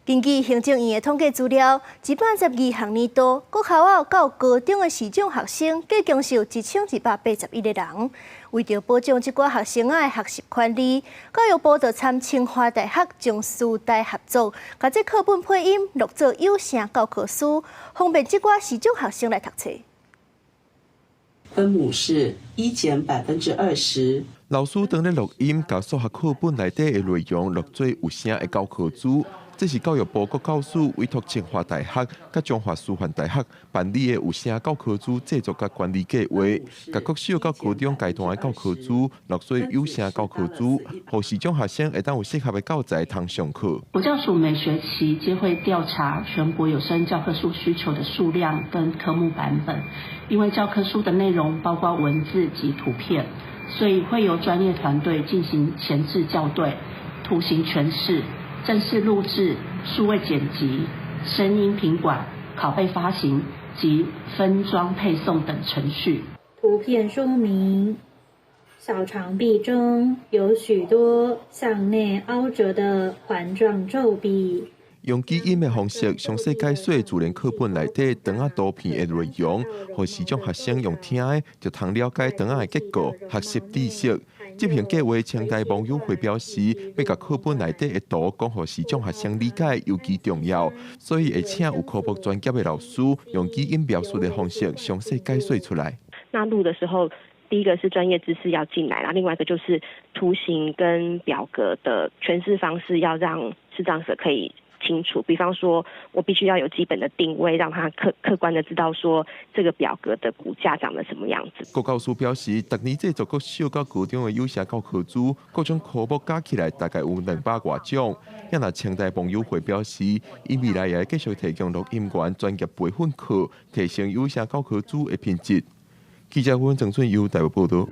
根据行政院的统计资料，182学年度国校啊到高中的视障学生计共是有1181个人。为着保障这寡学生的学习权利，教育部就参清华大学将师大合作，把这课本配音录做有声教科书，方便这寡视障学生来读册。分母是1减20%。老师当咧录音，把数学课本内底的内容录做有声的教科书。这是教育部国教署委托清华大学、甲中华师范大学办理的有声教科书制作甲管理计划，甲国小到高中阶段的教科书录做有声教科书，让视障学生会当有适合的教材通上课。国教署每学期皆会调查全国有声教科书需求的数量跟科目版本，因为教科书的内容包括文字及图片，所以会由专业团队进行前置校对、图形诠释、正式录制、数位剪辑、声音品管、拷贝发行及分装配送等程序。图片说明：小长臂中有许多向内凹折的环状皱臂。用基因的方式详细解说自然课本内底档案图片的内容，让视障学生用听的就通了解档案的结构、学习知识。这篇计划，清大网友会表示，要把课本内底的图讲予视障学生理解尤其重要，所以会请有科目专业的老师用基因描述的方式详细解说出来。那录的时候，第一个是专业知识要进来，然后另外一个就是图形跟表格的诠释方式要让视障者可以清楚。比方说，我必须要有基本的定位，让他客观的知道说这个表格的骨架长得什么样子。国教署表示，逐年制作国小到高中的有声教科书，各种科目加起来大概有200多种。也若清大网友会表示，伊未来也会继续提供录音员专业培训课，提升有声教科书的品质。记者温正顺由台北报道。